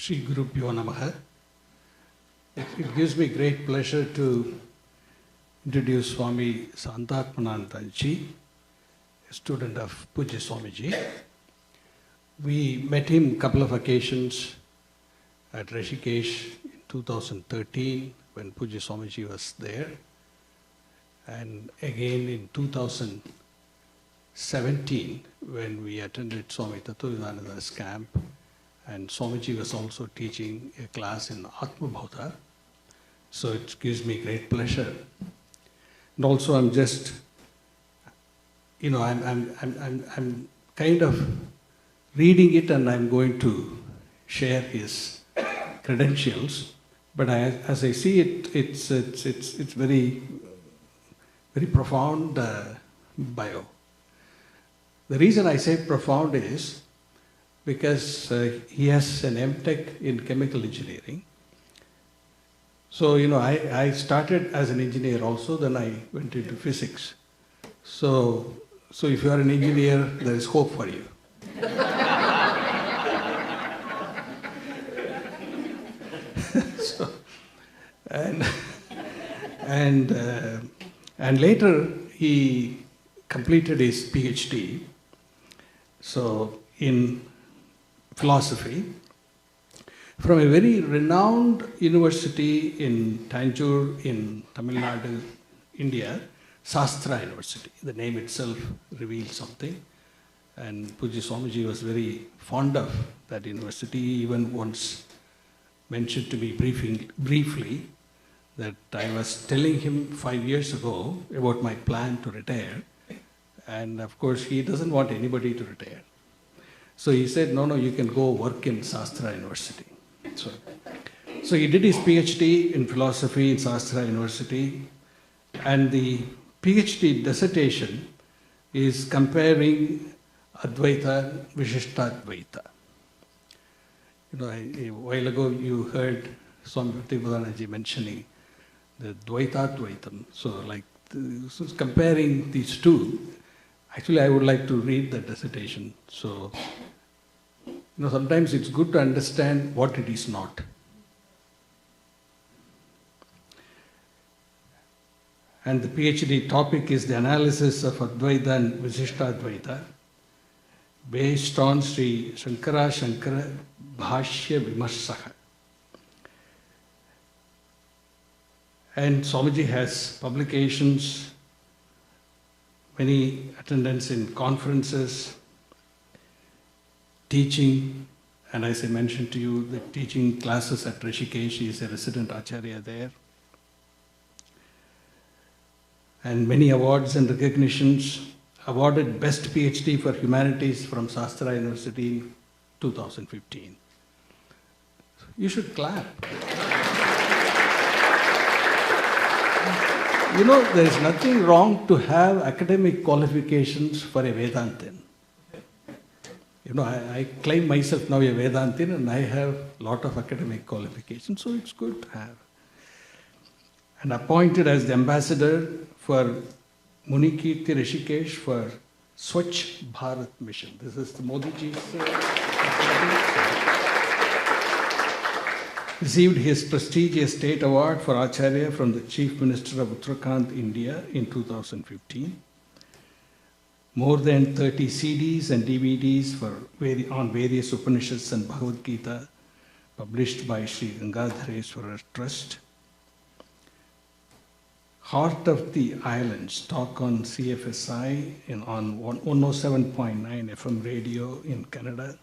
Shri Gurubhyo Namaha. It gives me great pleasure to introduce Swami Santatmananda ji, a student of Pujya Swamiji. We met him a couple of occasions at Rishikesh in 2013 when Pujya Swamiji was there, and again in 2017 when we attended Swami Tattvavidananda's camp, and Swamiji was also teaching a class in Atma Bhauta. So it gives me great pleasure. And also I'm just, I'm kind of reading it, and I'm going to share his credentials. But as I see it, it's very, very profound bio. The reason I say profound is because he has an M.Tech in chemical engineering. So, I started as an engineer also, then I went into physics. So if you are an engineer, there is hope for you. And later he completed his PhD. So in philosophy from a very renowned university in Tanjore in Tamil Nadu, India, Shastra University. The name itself reveals something. And Pujya Swamiji was very fond of that university. He even once mentioned to me briefly that I was telling him 5 years ago about my plan to retire. And of course, he doesn't want anybody to retire. So he said, no, you can go work in Shastra University. So he did his PhD in philosophy in Shastra University, and the PhD dissertation is comparing Advaita, Vishishtadvaita. A while ago you heard Swami Tattvavidananda mentioning the Dvaita-Dvaitam. So comparing these two, actually I would like to read the dissertation. So, sometimes it's good to understand what it is not. And the PhD topic is the analysis of Advaita and Vishishtadvaita based on Sri Shankara Bhashya Vimarsaha. And Swamiji has publications, many attendance in conferences, teaching, and as I mentioned to you, the teaching classes at Rishikesh. He is a resident Acharya there. And many awards and recognitions. Awarded Best PhD for Humanities from Shastra University in 2015. You should clap. There is nothing wrong to have academic qualifications for a Vedantin. I claim myself now a Vedantin, and I have a lot of academic qualifications, so it's good to have. And appointed as the ambassador for Munikirti Rishikesh for Swachh Bharat mission. This is the Modi ji's received his prestigious state award for Acharya from the Chief Minister of Uttarakhand, India in 2015. More than 30 CDs and DVDs on various Upanishads and Bhagavad Gita published by Sri Gangadhareswara Trust. Heart of the Islands, talk on CFSI on 107.9 FM radio in Canada.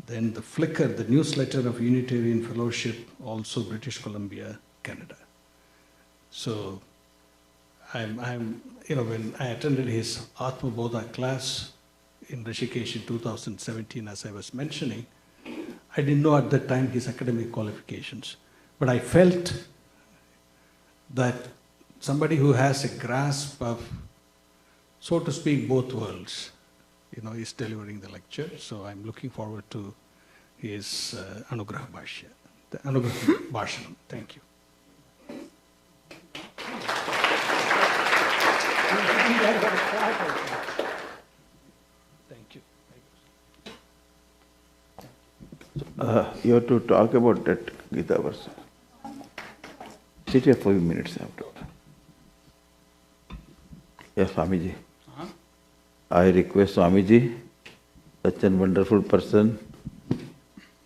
Then the Flickr, the newsletter of Unitarian Fellowship, also British Columbia, Canada. So when I attended his Atma Bodha class in Rishikesh in 2017, as I was mentioning, I didn't know at that time his academic qualifications, but I felt that somebody who has a grasp of, so to speak, both worlds, is delivering the lecture. So I'm looking forward to his Anugraha Bhashanam. Thank you. Thank you. You have to talk about that Gita verse. Sit here for a few minutes after. Yes, Swamiji. I request Swamiji, such a wonderful person,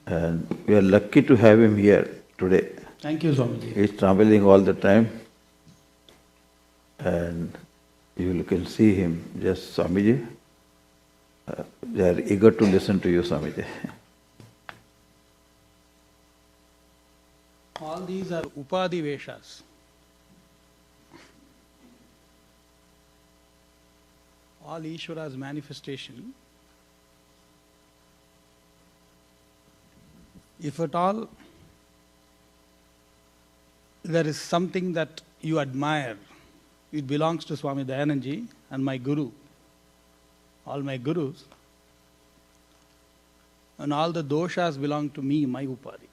and we are lucky to have him here today. Thank you, Swamiji. He is traveling all the time, and you can see him. Just Swamiji, they are eager to listen to you, Swamiji. All these are Upadhi Veshas. All Ishvara's manifestation. If at all there is something that you admire, it belongs to Swami Dayananji and my Guru, all my Gurus, and all the doshas belong to me, my Upadhi.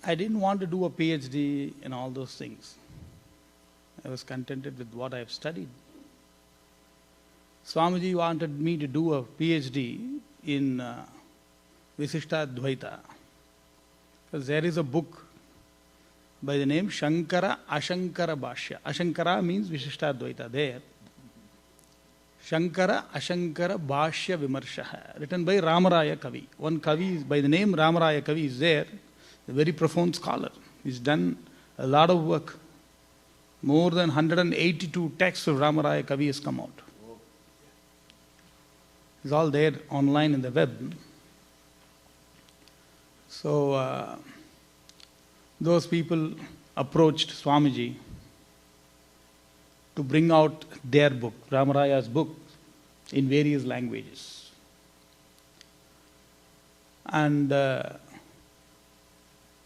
I didn't want to do a PhD in all those things. I was contented with what I have studied. Swamiji wanted me to do a PhD in Visishtadvaita. Because there is a book by the name Shankara Ashankara Bhashya. Ashankara means Visishtadvaita there. Shankara Ashankara Bhashya Vimarshaha, written by Ramaraya Kavi. One Kavi is by the name Ramaraya Kavi is there, a very profound scholar. He's done a lot of work. More than 182 texts of Ramaraya Kavi has come out. It's all there online in the web. So those people approached Swamiji to bring out their book, Ramaraya's book, in various languages. And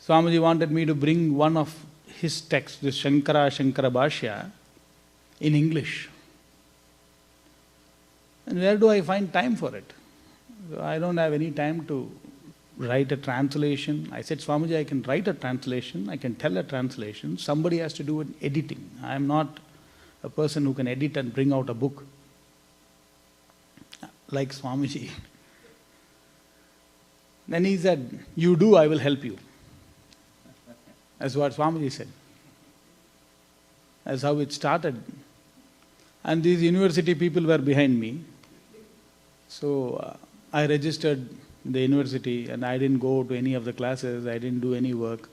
Swamiji wanted me to bring one of his texts, this Shankara Shankara Bhashya, in English. And where do I find time for it? I don't have any time to write a translation. I said, Swamiji, I can write a translation, I can tell a translation. Somebody has to do an editing. I am not a person who can edit and bring out a book like Swamiji. Then he said, you do, I will help you. That's what Swamiji said. That's how it started. And these university people were behind me. So I registered in the university and I didn't go to any of the classes, I didn't do any work.